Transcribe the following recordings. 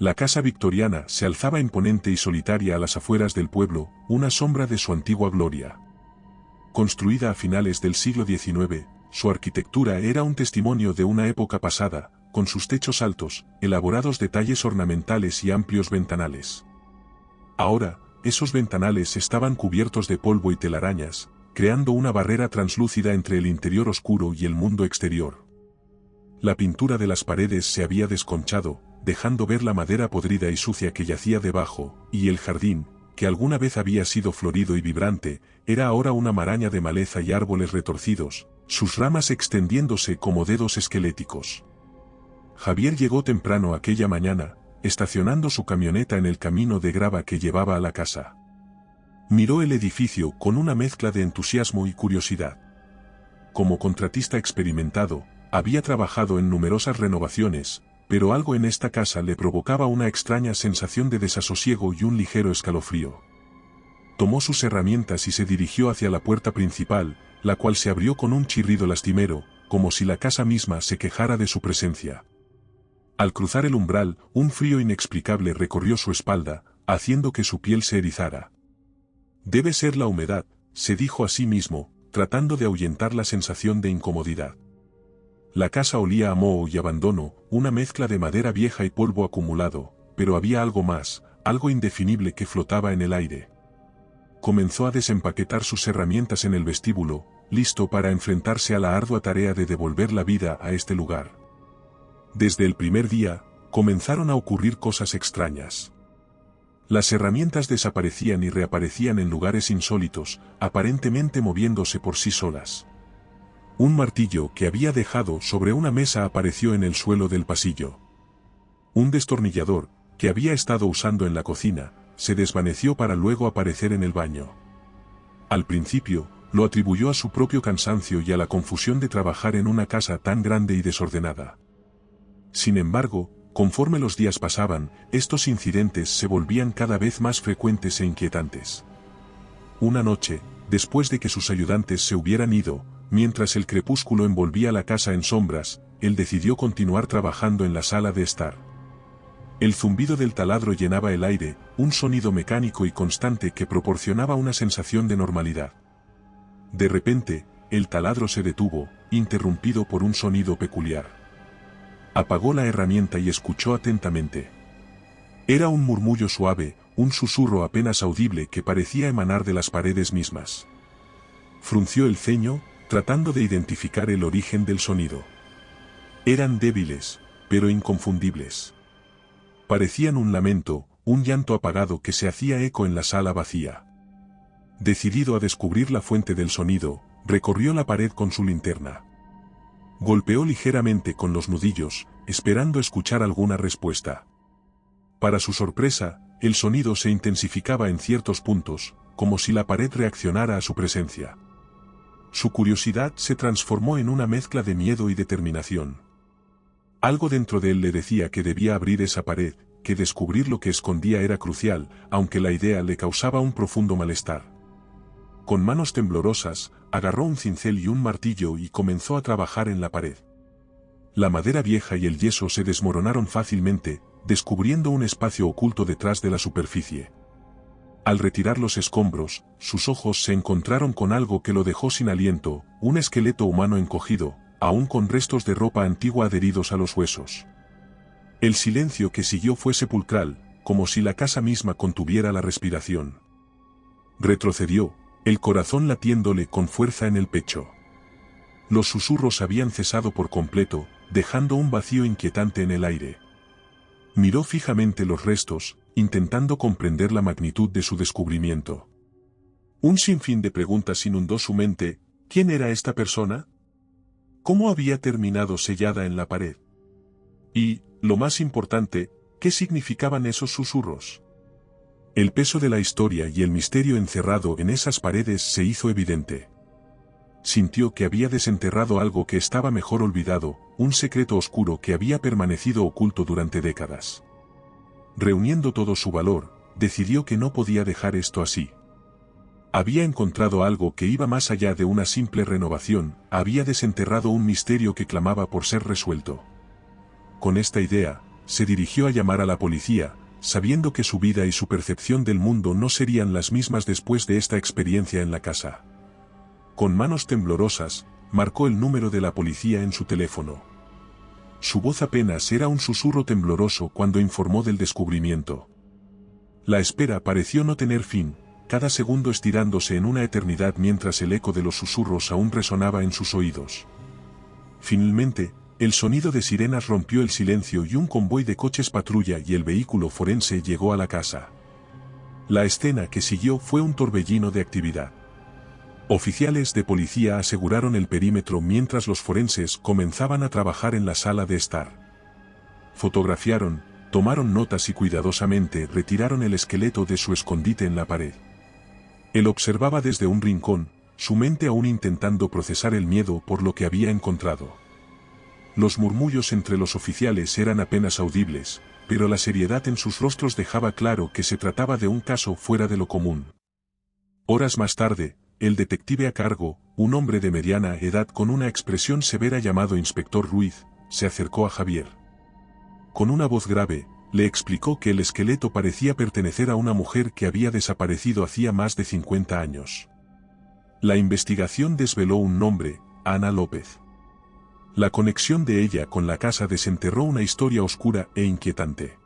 La casa victoriana se alzaba imponente y solitaria a las afueras del pueblo, una sombra de su antigua gloria. Construida a finales del siglo XIX, su arquitectura era un testimonio de una época pasada, con sus techos altos, elaborados detalles ornamentales y amplios ventanales. Ahora, esos ventanales estaban cubiertos de polvo y telarañas, creando una barrera translúcida entre el interior oscuro y el mundo exterior. La pintura de las paredes se había desconchado, dejando ver la madera podrida y sucia que yacía debajo, y el jardín, que alguna vez había sido florido y vibrante, era ahora una maraña de maleza y árboles retorcidos, sus ramas extendiéndose como dedos esqueléticos. Javier llegó temprano aquella mañana, estacionando su camioneta en el camino de grava que llevaba a la casa. Miró el edificio con una mezcla de entusiasmo y curiosidad. Como contratista experimentado, había trabajado en numerosas renovaciones, pero algo en esta casa le provocaba una extraña sensación de desasosiego y un ligero escalofrío. Tomó sus herramientas y se dirigió hacia la puerta principal, la cual se abrió con un chirrido lastimero, como si la casa misma se quejara de su presencia. Al cruzar el umbral, un frío inexplicable recorrió su espalda, haciendo que su piel se erizara. Debe ser la humedad, se dijo a sí mismo, tratando de ahuyentar la sensación de incomodidad. La casa olía a moho y abandono, una mezcla de madera vieja y polvo acumulado, pero había algo más, algo indefinible que flotaba en el aire. Comenzó a desempaquetar sus herramientas en el vestíbulo, listo para enfrentarse a la ardua tarea de devolver la vida a este lugar. Desde el primer día, comenzaron a ocurrir cosas extrañas. Las herramientas desaparecían y reaparecían en lugares insólitos, aparentemente moviéndose por sí solas. Un martillo que había dejado sobre una mesa apareció en el suelo del pasillo. Un destornillador, que había estado usando en la cocina, se desvaneció para luego aparecer en el baño. Al principio, lo atribuyó a su propio cansancio y a la confusión de trabajar en una casa tan grande y desordenada. Sin embargo, conforme los días pasaban, estos incidentes se volvían cada vez más frecuentes e inquietantes. Una noche, después de que sus ayudantes se hubieran ido, mientras el crepúsculo envolvía la casa en sombras, él decidió continuar trabajando en la sala de estar. El zumbido del taladro llenaba el aire, un sonido mecánico y constante que proporcionaba una sensación de normalidad. De repente, el taladro se detuvo, interrumpido por un sonido peculiar. Apagó la herramienta y escuchó atentamente. Era un murmullo suave, un susurro apenas audible que parecía emanar de las paredes mismas. Frunció el ceño, tratando de identificar el origen del sonido. Eran débiles, pero inconfundibles. Parecían un lamento, un llanto apagado que se hacía eco en la sala vacía. Decidido a descubrir la fuente del sonido, recorrió la pared con su linterna. Golpeó ligeramente con los nudillos, esperando escuchar alguna respuesta. Para su sorpresa, el sonido se intensificaba en ciertos puntos, como si la pared reaccionara a su presencia. Su curiosidad se transformó en una mezcla de miedo y determinación. Algo dentro de él le decía que debía abrir esa pared, que descubrir lo que escondía era crucial, aunque la idea le causaba un profundo malestar. Con manos temblorosas, agarró un cincel y un martillo y comenzó a trabajar en la pared. La madera vieja y el yeso se desmoronaron fácilmente, descubriendo un espacio oculto detrás de la superficie. Al retirar los escombros, sus ojos se encontraron con algo que lo dejó sin aliento, un esqueleto humano encogido, aún con restos de ropa antigua adheridos a los huesos. El silencio que siguió fue sepulcral, como si la casa misma contuviera la respiración. Retrocedió, el corazón latiéndole con fuerza en el pecho. Los susurros habían cesado por completo, dejando un vacío inquietante en el aire. Miró fijamente los restos, intentando comprender la magnitud de su descubrimiento. Un sinfín de preguntas inundó su mente. ¿Quién era esta persona? ¿Cómo había terminado sellada en la pared? Y, lo más importante, ¿qué significaban esos susurros? El peso de la historia y el misterio encerrado en esas paredes se hizo evidente. Sintió que había desenterrado algo que estaba mejor olvidado, un secreto oscuro que había permanecido oculto durante décadas. Reuniendo todo su valor, decidió que no podía dejar esto así. Había encontrado algo que iba más allá de una simple renovación, había desenterrado un misterio que clamaba por ser resuelto. Con esta idea, se dirigió a llamar a la policía, sabiendo que su vida y su percepción del mundo no serían las mismas después de esta experiencia en la casa. Con manos temblorosas, marcó el número de la policía en su teléfono. Su voz apenas era un susurro tembloroso cuando informó del descubrimiento. La espera pareció no tener fin, cada segundo estirándose en una eternidad mientras el eco de los susurros aún resonaba en sus oídos. Finalmente, el sonido de sirenas rompió el silencio y un convoy de coches patrulla y el vehículo forense llegó a la casa. La escena que siguió fue un torbellino de actividad. Oficiales de policía aseguraron el perímetro mientras los forenses comenzaban a trabajar en la sala de estar. Fotografiaron, tomaron notas y cuidadosamente retiraron el esqueleto de su escondite en la pared. Él observaba desde un rincón, su mente aún intentando procesar el miedo por lo que había encontrado. Los murmullos entre los oficiales eran apenas audibles, pero la seriedad en sus rostros dejaba claro que se trataba de un caso fuera de lo común. Horas más tarde, el detective a cargo, un hombre de mediana edad con una expresión severa llamado Inspector Ruiz, se acercó a Javier. Con una voz grave, le explicó que el esqueleto parecía pertenecer a una mujer que había desaparecido hacía más de 50 años. La investigación desveló un nombre, Ana López. La conexión de ella con la casa desenterró una historia oscura e inquietante.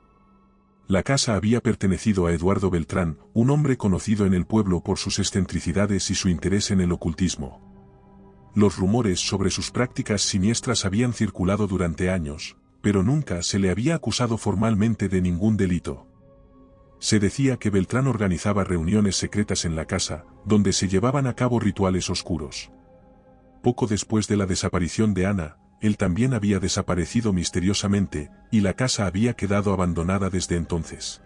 La casa había pertenecido a Eduardo Beltrán, un hombre conocido en el pueblo por sus excentricidades y su interés en el ocultismo. Los rumores sobre sus prácticas siniestras habían circulado durante años, pero nunca se le había acusado formalmente de ningún delito. Se decía que Beltrán organizaba reuniones secretas en la casa, donde se llevaban a cabo rituales oscuros. Poco después de la desaparición de Ana, él también había desaparecido misteriosamente, y la casa había quedado abandonada desde entonces.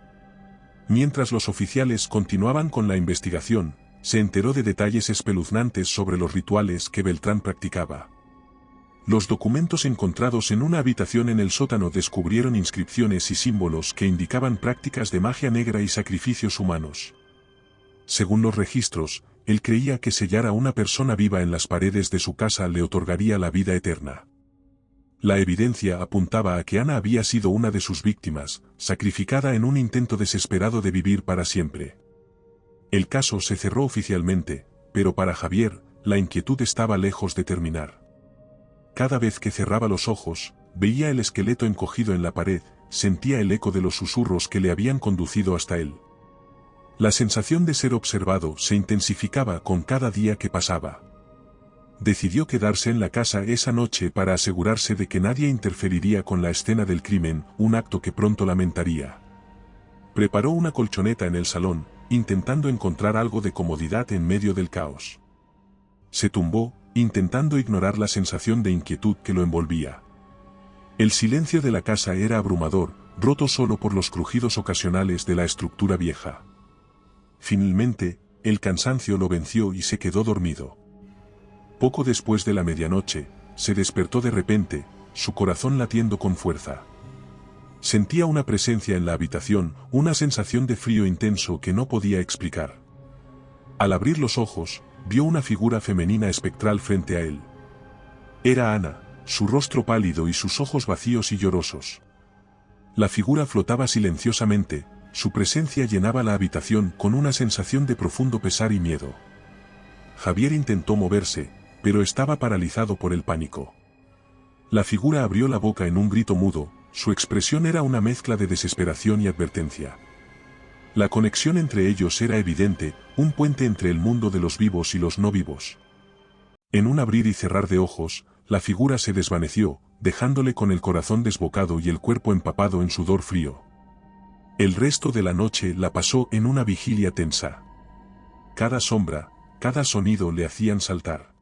Mientras los oficiales continuaban con la investigación, se enteró de detalles espeluznantes sobre los rituales que Beltrán practicaba. Los documentos encontrados en una habitación en el sótano descubrieron inscripciones y símbolos que indicaban prácticas de magia negra y sacrificios humanos. Según los registros, él creía que sellar a una persona viva en las paredes de su casa le otorgaría la vida eterna. La evidencia apuntaba a que Ana había sido una de sus víctimas, sacrificada en un intento desesperado de vivir para siempre. El caso se cerró oficialmente, pero para Javier, la inquietud estaba lejos de terminar. Cada vez que cerraba los ojos, veía el esqueleto encogido en la pared, sentía el eco de los susurros que le habían conducido hasta él. La sensación de ser observado se intensificaba con cada día que pasaba. Decidió quedarse en la casa esa noche para asegurarse de que nadie interferiría con la escena del crimen, un acto que pronto lamentaría. Preparó una colchoneta en el salón, intentando encontrar algo de comodidad en medio del caos. Se tumbó, intentando ignorar la sensación de inquietud que lo envolvía. El silencio de la casa era abrumador, roto solo por los crujidos ocasionales de la estructura vieja. Finalmente, el cansancio lo venció y se quedó dormido. Poco después de la medianoche, se despertó de repente, su corazón latiendo con fuerza. Sentía una presencia en la habitación, una sensación de frío intenso que no podía explicar. Al abrir los ojos, vio una figura femenina espectral frente a él. Era Ana, su rostro pálido y sus ojos vacíos y llorosos. La figura flotaba silenciosamente, su presencia llenaba la habitación con una sensación de profundo pesar y miedo. Javier intentó moverse, pero estaba paralizado por el pánico. La figura abrió la boca en un grito mudo, su expresión era una mezcla de desesperación y advertencia. La conexión entre ellos era evidente, un puente entre el mundo de los vivos y los no vivos. En un abrir y cerrar de ojos, la figura se desvaneció, dejándole con el corazón desbocado y el cuerpo empapado en sudor frío. El resto de la noche la pasó en una vigilia tensa. Cada sombra, cada sonido le hacían saltar.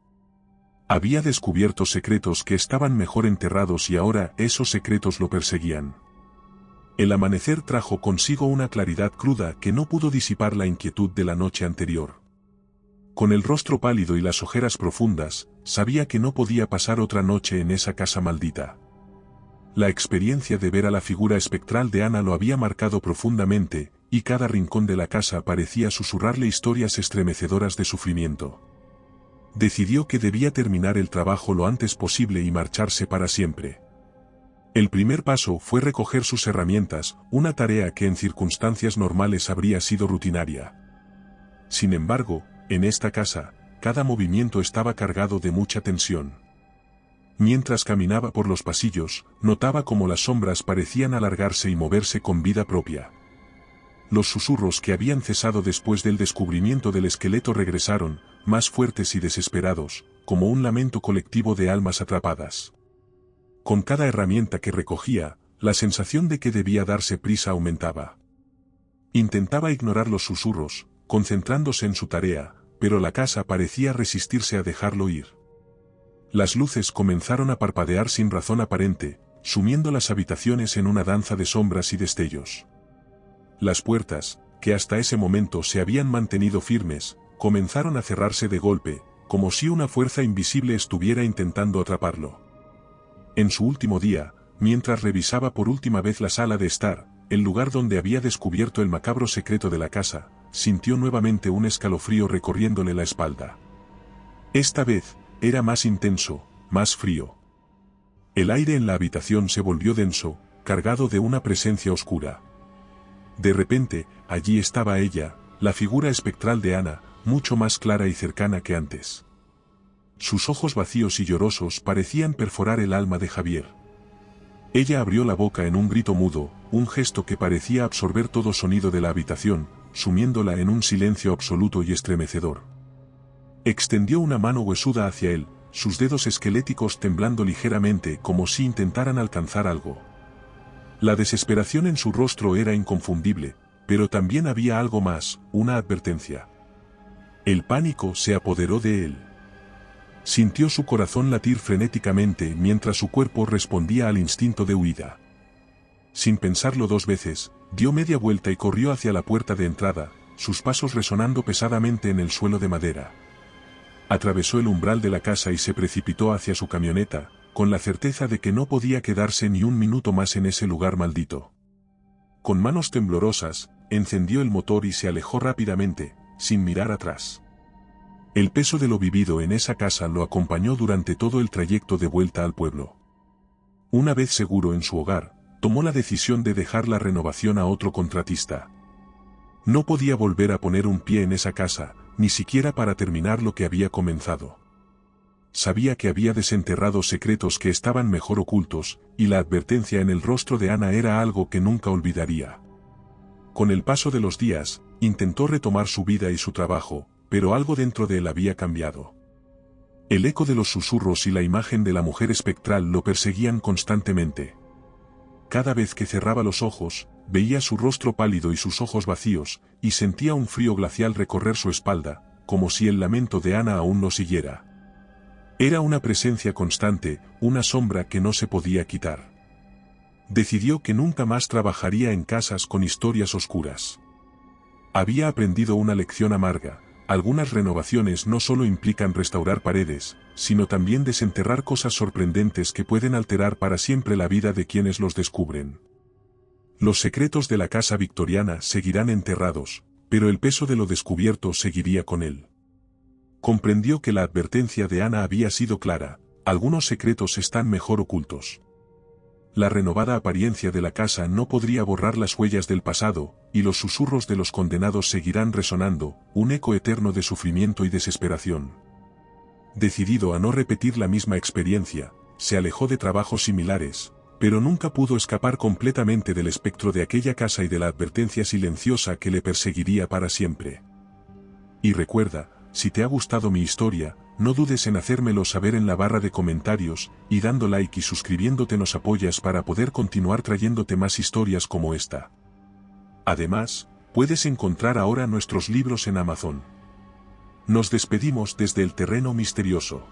Había descubierto secretos que estaban mejor enterrados y ahora esos secretos lo perseguían. El amanecer trajo consigo una claridad cruda que no pudo disipar la inquietud de la noche anterior. Con el rostro pálido y las ojeras profundas, sabía que no podía pasar otra noche en esa casa maldita. La experiencia de ver a la figura espectral de Ana lo había marcado profundamente, y cada rincón de la casa parecía susurrarle historias estremecedoras de sufrimiento. Decidió que debía terminar el trabajo lo antes posible y marcharse para siempre. El primer paso fue recoger sus herramientas, una tarea que en circunstancias normales habría sido rutinaria. Sin embargo, en esta casa, cada movimiento estaba cargado de mucha tensión. Mientras caminaba por los pasillos, notaba cómo las sombras parecían alargarse y moverse con vida propia. Los susurros que habían cesado después del descubrimiento del esqueleto regresaron, más fuertes y desesperados, como un lamento colectivo de almas atrapadas. Con cada herramienta que recogía, la sensación de que debía darse prisa aumentaba. Intentaba ignorar los susurros, concentrándose en su tarea, pero la casa parecía resistirse a dejarlo ir. Las luces comenzaron a parpadear sin razón aparente, sumiendo las habitaciones en una danza de sombras y destellos. Las puertas, que hasta ese momento se habían mantenido firmes, comenzaron a cerrarse de golpe, como si una fuerza invisible estuviera intentando atraparlo. En su último día, mientras revisaba por última vez la sala de estar, el lugar donde había descubierto el macabro secreto de la casa, sintió nuevamente un escalofrío recorriéndole la espalda. Esta vez, era más intenso, más frío. El aire en la habitación se volvió denso, cargado de una presencia oscura. De repente, allí estaba ella, la figura espectral de Ana, mucho más clara y cercana que antes. Sus ojos vacíos y llorosos parecían perforar el alma de Javier. Ella abrió la boca en un grito mudo, un gesto que parecía absorber todo sonido de la habitación, sumiéndola en un silencio absoluto y estremecedor. Extendió una mano huesuda hacia él, sus dedos esqueléticos temblando ligeramente como si intentaran alcanzar algo. La desesperación en su rostro era inconfundible, pero también había algo más, una advertencia. El pánico se apoderó de él. Sintió su corazón latir frenéticamente mientras su cuerpo respondía al instinto de huida. Sin pensarlo dos veces, dio media vuelta y corrió hacia la puerta de entrada, sus pasos resonando pesadamente en el suelo de madera. Atravesó el umbral de la casa y se precipitó hacia su camioneta, con la certeza de que no podía quedarse ni un minuto más en ese lugar maldito. Con manos temblorosas, encendió el motor y se alejó rápidamente, sin mirar atrás. El peso de lo vivido en esa casa lo acompañó durante todo el trayecto de vuelta al pueblo. Una vez seguro en su hogar, tomó la decisión de dejar la renovación a otro contratista. No podía volver a poner un pie en esa casa, ni siquiera para terminar lo que había comenzado. Sabía que había desenterrado secretos que estaban mejor ocultos, y la advertencia en el rostro de Ana era algo que nunca olvidaría. Con el paso de los días, intentó retomar su vida y su trabajo, pero algo dentro de él había cambiado. El eco de los susurros y la imagen de la mujer espectral lo perseguían constantemente. Cada vez que cerraba los ojos, veía su rostro pálido y sus ojos vacíos, y sentía un frío glacial recorrer su espalda, como si el lamento de Ana aún lo siguiera. Era una presencia constante, una sombra que no se podía quitar. Decidió que nunca más trabajaría en casas con historias oscuras. Había aprendido una lección amarga. Algunas renovaciones no solo implican restaurar paredes, sino también desenterrar cosas sorprendentes que pueden alterar para siempre la vida de quienes los descubren. Los secretos de la casa victoriana seguirán enterrados, pero el peso de lo descubierto seguiría con él. Comprendió que la advertencia de Ana había sido clara, algunos secretos están mejor ocultos. La renovada apariencia de la casa no podría borrar las huellas del pasado, y los susurros de los condenados seguirán resonando, un eco eterno de sufrimiento y desesperación. Decidido a no repetir la misma experiencia, se alejó de trabajos similares, pero nunca pudo escapar completamente del espectro de aquella casa y de la advertencia silenciosa que le perseguiría para siempre. Y recuerda, si te ha gustado mi historia, no dudes en hacérmelo saber en la barra de comentarios, y dando like y suscribiéndote nos apoyas para poder continuar trayéndote más historias como esta. Además, puedes encontrar ahora nuestros libros en Amazon. Nos despedimos desde el terreno misterioso.